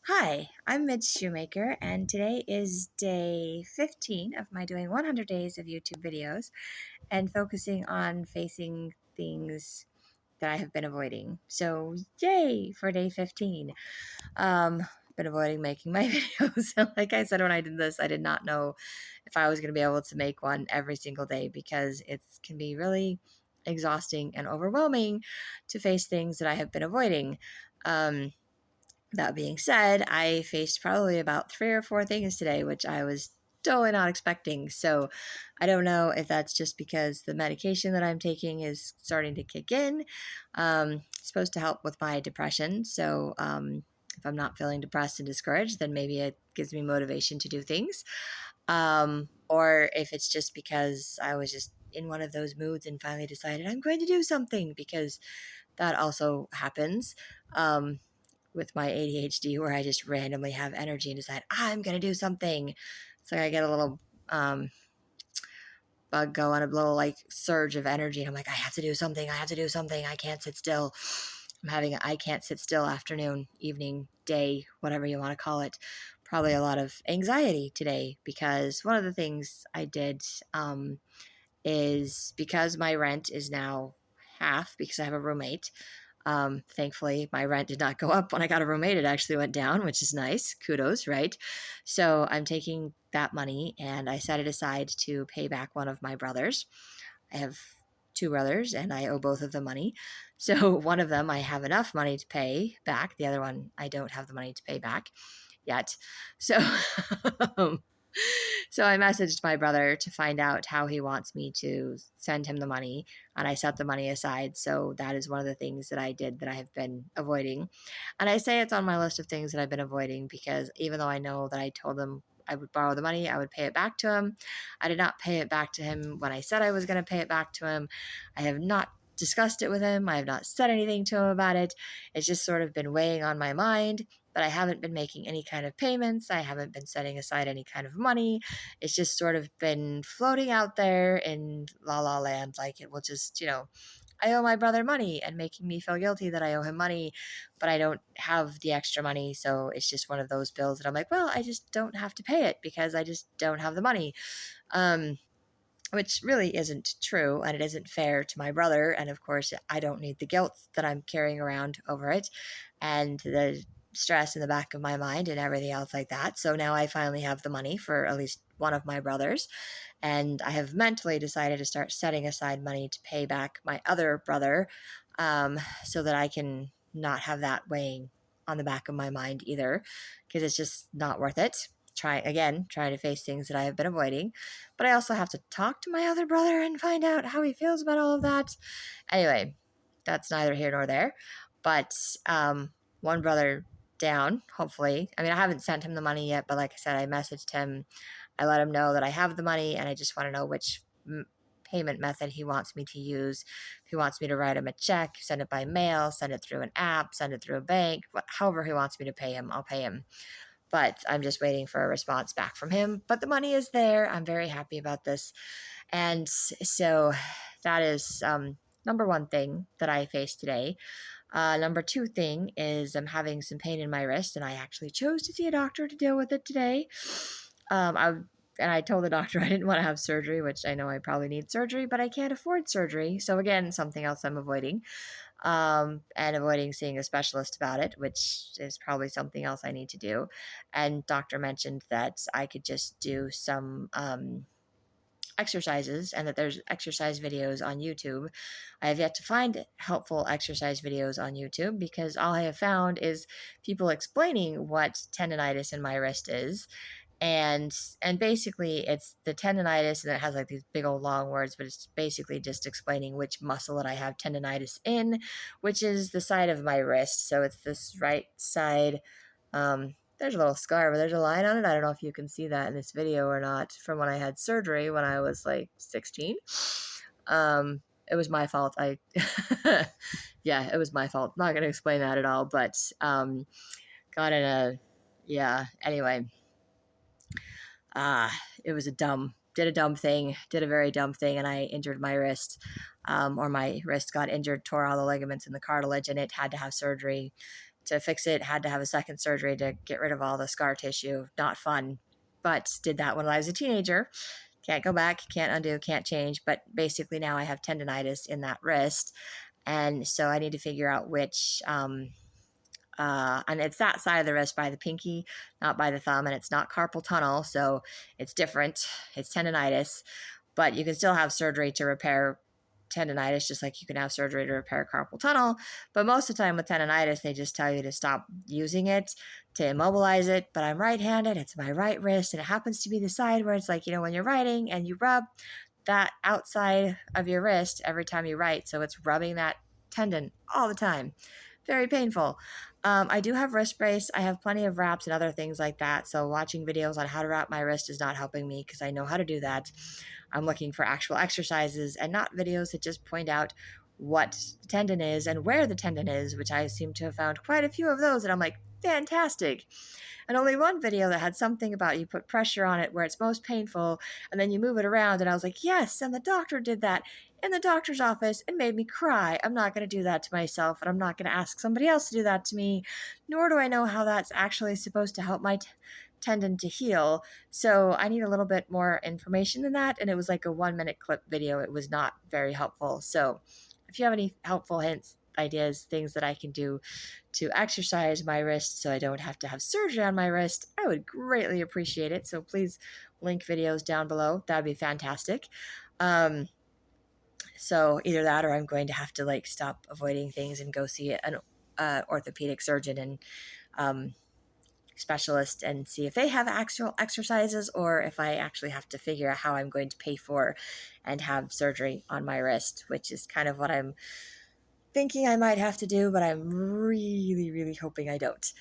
Hi, I'm Midge Shoemaker, and today is day 15 of my doing 100 days of YouTube videos and focusing on facing things that I have been avoiding. So, yay for day 15. Been avoiding making my videos. Like I said, when I did this, I did not know if I was going to be able to make one every single day because it can be really exhausting and overwhelming to face things that I have been avoiding. That being said, I faced probably about 3 or 4 things today, which I was totally not expecting. So I don't know if that's just because the medication that I'm taking is starting to kick in. It's supposed to help with my depression. So if I'm not feeling depressed and discouraged, then maybe it gives me motivation to do things. Or if it's just because I was just in one of those moods and finally decided I'm going to do something, because that also happens. With my ADHD, where I just randomly have energy and decide I'm going to do something. So I get a little bug going, a little like surge of energy. And I'm like, I have to do something. I have to do something. I can't sit still. I'm having I can't sit still afternoon, evening, day, whatever you want to call it. Probably a lot of anxiety today because one of the things I did is because my rent is now half because I have a roommate. Thankfully, my rent did not go up when I got a roommate. It actually went down, which is nice. Kudos, right? So I'm taking that money and I set it aside to pay back one of my brothers. I have two brothers and I owe both of them money. So one of them I have enough money to pay back. The other one I don't have the money to pay back yet. So so I messaged my brother to find out how he wants me to send him the money, and I set the money aside. So that is one of the things that I did that I have been avoiding. And I say it's on my list of things that I've been avoiding because even though I know that I told him I would borrow the money, I would pay it back to him, I did not pay it back to him when I said I was going to pay it back to him. I have not discussed it with him. I have not said anything to him about it. It's just sort of been weighing on my mind, but I haven't been making any kind of payments. I haven't been setting aside any kind of money. It's just sort of been floating out there in la la land. Like it will just, I owe my brother money and making me feel guilty that I owe him money, but I don't have the extra money. So it's just one of those bills that I'm like, well, I just don't have to pay it because I just don't have the money. Um, which really isn't true and it isn't fair to my brother. And of course, I don't need the guilt that I'm carrying around over it and the stress in the back of my mind and everything else like that. So now I finally have the money for at least one of my brothers. And I have mentally decided to start setting aside money to pay back my other brother, so that I can not have that weighing on the back of my mind either, because it's just not worth it. Trying to face things that I have been avoiding. But I also have to talk to my other brother and find out how he feels about all of that. Anyway, that's neither here nor there. But one brother down, hopefully. I mean, I haven't sent him the money yet, but like I said, I messaged him. I let him know that I have the money and I just want to know which payment method he wants me to use. If he wants me to write him a check, send it by mail, send it through an app, send it through a bank, however he wants me to pay him, I'll pay him. But I'm just waiting for a response back from him. But the money is there. I'm very happy about this. And so that is number one thing that I faced today. Number two thing is I'm having some pain in my wrist, and I actually chose to see a doctor to deal with it today. I and I told the doctor I didn't want to have surgery, which I know I probably need surgery, but I can't afford surgery. So again, something else I'm avoiding, and avoiding seeing a specialist about it, which is probably something else I need to do. And doctor mentioned that I could just do some exercises and that there's exercise videos on YouTube. I have yet to find helpful exercise videos on YouTube because all I have found is people explaining what tendonitis in my wrist is. And basically it's the tendonitis, and it has like these big old long words, but it's basically just explaining which muscle that I have tendonitis in, which is the side of my wrist. So it's this right side. There's a little scar, but there's a line on it. I don't know if you can see that in this video or not, from when I had surgery when I was like 16. It was my fault. Yeah, it was my fault. Not going to explain that at all, but got in a, yeah, anyway. It was did a very dumb thing, and I injured my wrist, or my wrist got injured, tore all the ligaments in the cartilage, and it had to have surgery. to fix it. Had to have a second surgery to get rid of all the scar tissue. Not fun, but did that when I was a teenager. Can't go back, can't undo, can't change. But basically now I have tendonitis in that wrist. And so I need to figure out which, and it's that side of the wrist by the pinky, not by the thumb, and it's not carpal tunnel, so it's different. It's tendonitis, but you can still have surgery to repair tendonitis, just like you can have surgery to repair carpal tunnel. But most of the time with tendonitis, they just tell you to stop using it, to immobilize it. But I'm right-handed, it's my right wrist, and it happens to be the side where it's like, when you're writing and you rub that outside of your wrist every time you write, so it's rubbing that tendon all the time. Very painful. I do have wrist brace. I have plenty of wraps and other things like that. So watching videos on how to wrap my wrist is not helping me because I know how to do that. I'm looking for actual exercises and not videos that just point out what the tendon is and where the tendon is, which I seem to have found quite a few of those. And I'm like, fantastic. And only one video that had something about you put pressure on it where it's most painful and then you move it around. And I was like, yes, and the doctor did that in the doctor's office and made me cry. I'm not going to do that to myself, and I'm not going to ask somebody else to do that to me, nor do I know how that's actually supposed to help my tendon to heal. So I need a little bit more information than that. And it was like a 1-minute clip video. It was not very helpful. So if you have any helpful hints, ideas, things that I can do to exercise my wrist so I don't have to have surgery on my wrist, I would greatly appreciate it. So please link videos down below. That'd be fantastic. So either that or I'm going to have to stop avoiding things and go see an orthopedic surgeon and specialist and see if they have actual exercises or if I actually have to figure out how I'm going to pay for and have surgery on my wrist, which is kind of what I'm thinking I might have to do, but I'm really, really hoping I don't.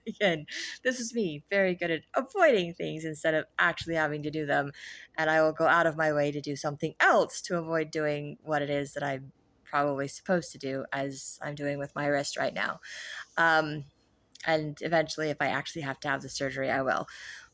Again, this is me very good at avoiding things instead of actually having to do them. And I will go out of my way to do something else to avoid doing what it is that I'm probably supposed to do, as I'm doing with my wrist right now. And eventually, if I actually have to have the surgery, I will.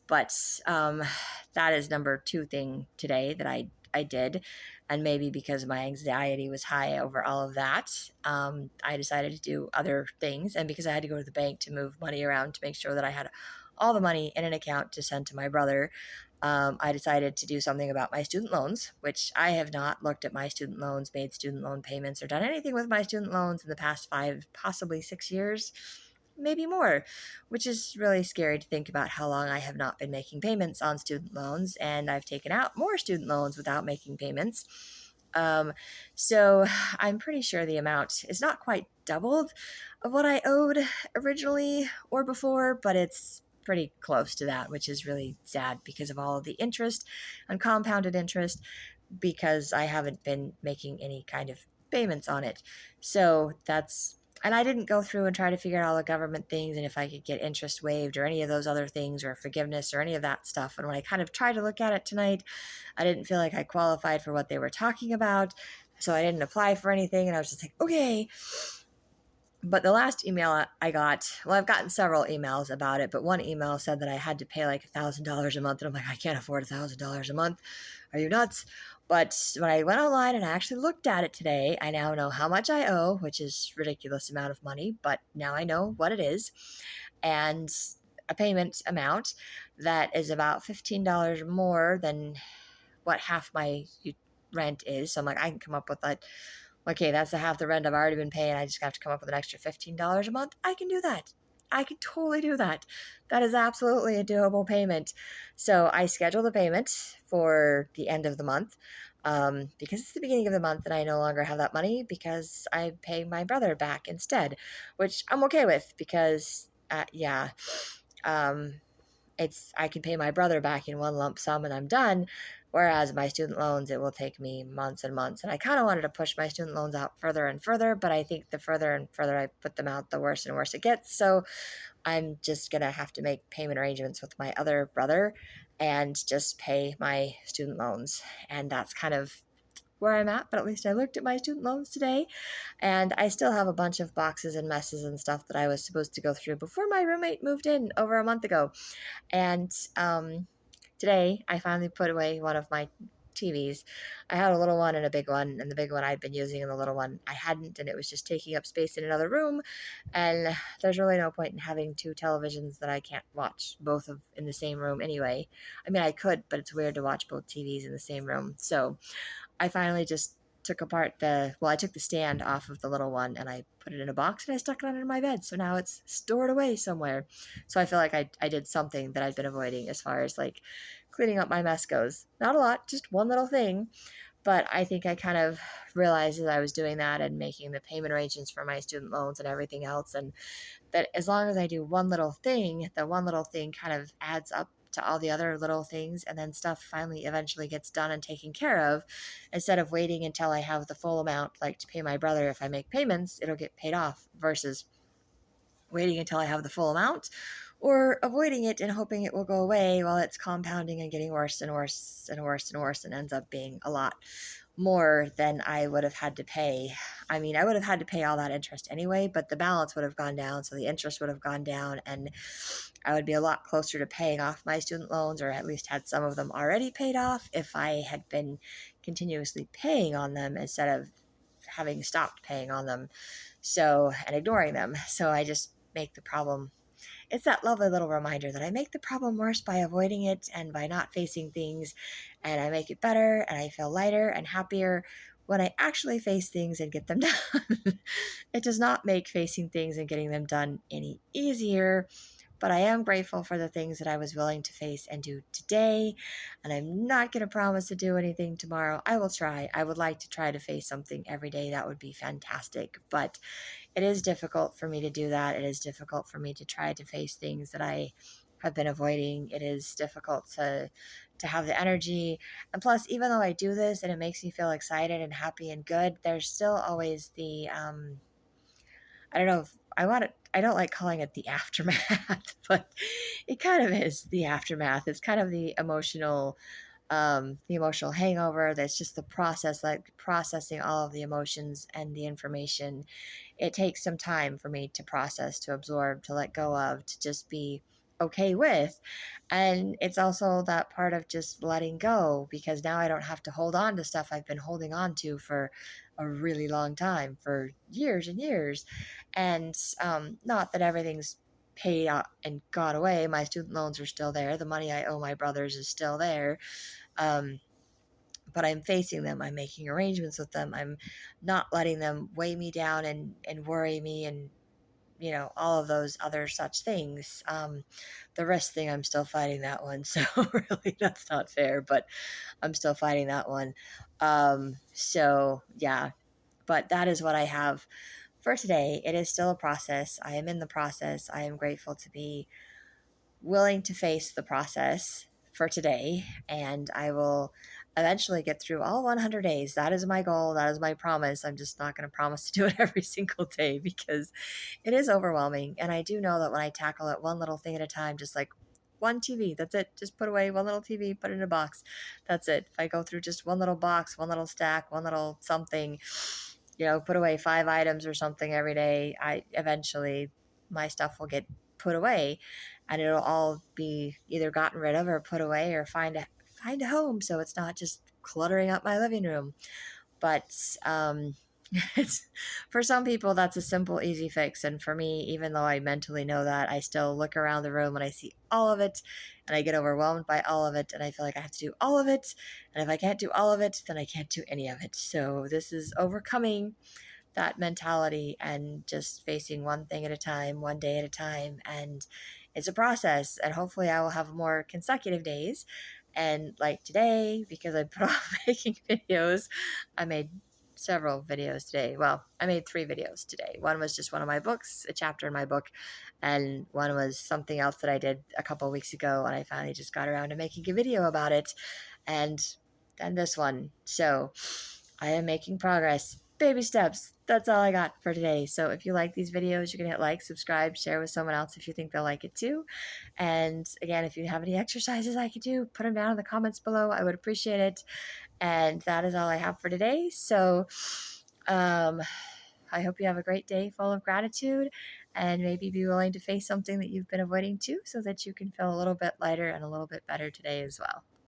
But that is number 2 thing today that I did. And maybe because my anxiety was high over all of that, I decided to do other things. And because I had to go to the bank to move money around to make sure that I had all the money in an account to send to my brother, I decided to do something about my student loans, which I have not looked at my student loans, made student loan payments, or done anything with my student loans in the past 5, possibly 6 years, maybe more, which is really scary to think about how long I have not been making payments on student loans, and I've taken out more student loans without making payments. So I'm pretty sure the amount is not quite doubled of what I owed originally or before, but it's pretty close to that, which is really sad because of all of the interest and compounded interest, because I haven't been making any kind of payments on it. So that's, and I didn't go through and try to figure out all the government things and if I could get interest waived or any of those other things or forgiveness or any of that stuff. And when I kind of tried to look at it tonight, I didn't feel like I qualified for what they were talking about. So I didn't apply for anything. And I was just like, okay. But the last email I got, well, I've gotten several emails about it, but one email said that I had to pay like $1,000 a month. And I'm like, I can't afford $1,000 a month. Are you nuts? But when I went online and I actually looked at it today, I now know how much I owe, which is a ridiculous amount of money, but now I know what it is. And a payment amount that is about $15 more than what half my rent is. So I'm like, I can come up with that. Okay, that's the half the rent I've already been paying. I just have to come up with an extra $15 a month. I can do that. I can totally do that. That is absolutely a doable payment. So I schedule the payment for the end of the month because it's the beginning of the month and I no longer have that money because I pay my brother back instead, which I'm okay with because, I can pay my brother back in one lump sum and I'm done. Whereas my student loans, it will take me months and months. And I kind of wanted to push my student loans out further and further, but I think the further and further I put them out, the worse and worse it gets. So I'm just going to have to make payment arrangements with my other brother and just pay my student loans. And that's kind of where I'm at, but at least I looked at my student loans today, and I still have a bunch of boxes and messes and stuff that I was supposed to go through before my roommate moved in over a month ago. And today I finally put away one of my TVs. I had a little one and a big one, and the big one I'd been using, and the little one I hadn't, and it was just taking up space in another room. And there's really no point in having two televisions that I can't watch both of in the same room anyway. I mean, I could, but it's weird to watch both TVs in the same room. So I finally just I took the stand off of the little one and I put it in a box and I stuck it under my bed. So now it's stored away somewhere. So I feel like I did something that I'd been avoiding as far as like cleaning up my mess goes. Not a lot, just one little thing. But I think I kind of realized as I was doing that and making the payment arrangements for my student loans and everything else, and that as long as I do one little thing, the one little thing kind of adds up to all the other little things, and then stuff finally eventually gets done and taken care of. Instead of waiting until I have the full amount, like to pay my brother, if I make payments, it'll get paid off, versus waiting until I have the full amount or avoiding it and hoping it will go away while it's compounding and getting worse and worse and worse and worse, and ends up being a lot more than I would have had to pay. I mean, I would have had to pay all that interest anyway, but the balance would have gone down, so the interest would have gone down, and I would be a lot closer to paying off my student loans, or at least had some of them already paid off, if I had been continuously paying on them instead of having stopped paying on them, so, and ignoring them. So I just make the problem, it's that lovely little reminder that I make the problem worse by avoiding it and by not facing things, and I make it better and I feel lighter and happier when I actually face things and get them done. It does not make facing things and getting them done any easier, but I am grateful for the things that I was willing to face and do today. And I'm not going to promise to do anything tomorrow. I will try. I would like to try to face something every day. That would be fantastic. But it is difficult for me to do that. It is difficult for me to try to face things that I have been avoiding. It is difficult to have the energy. And plus, even though I do this and it makes me feel excited and happy and good, there's still always the I don't know if I want it. I don't like calling it the aftermath, but it kind of is the aftermath. It's kind of the emotional hangover. That's just the process, like processing all of the emotions and the information. It takes some time for me to process, to absorb, to let go of, to just be okay with. And it's also that part of just letting go, because now I don't have to hold on to stuff I've been holding on to for a really long time, for years and years. And not that everything's paid out and gone away. My student loans are still there. The money I owe my brothers is still there. Um, but I'm facing them. I'm making arrangements with them. I'm not letting them weigh me down and worry me and, all of those other such things. The rest thing, I'm still fighting that one. So really, that's not fair, but I'm still fighting that one. So yeah, but that is what I have for today. It is still a process. I am in the process. I am grateful to be willing to face the process for today, and I will eventually get through all 100 days. That is my goal. That is my promise. I'm just not going to promise to do it every single day, because it is overwhelming. And I do know that when I tackle it one little thing at a time, just like one TV, that's it. Just put away one little TV, put it in a box. That's it. If I go through just one little box, one little stack, one little something, put away 5 items or something every day, I eventually my stuff will get put away, and it'll all be either gotten rid of or put away or find a home, so it's not just cluttering up my living room. But it's, for some people that's a simple easy fix, and for me, even though I mentally know that, I still look around the room and I see all of it, and I get overwhelmed by all of it, and I feel like I have to do all of it, and if I can't do all of it, then I can't do any of it. So this is overcoming that mentality and just facing one thing at a time, one day at a time. And it's a process. And hopefully, I will have more consecutive days. And like today, because I put off making videos, I made several videos today. Well, I made 3 videos today. One was just one of my books, a chapter in my book, and one was something else that I did a couple of weeks ago. And I finally just got around to making a video about it. And then this one. So I am making progress. Baby steps. That's all I got for today. So if you like these videos, you can hit like, subscribe, share with someone else if you think they'll like it too. And again, if you have any exercises I could do, put them down in the comments below. I would appreciate it. And that is all I have for today. So um, I hope you have a great day full of gratitude, and maybe be willing to face something that you've been avoiding too, so that you can feel a little bit lighter and a little bit better today as well.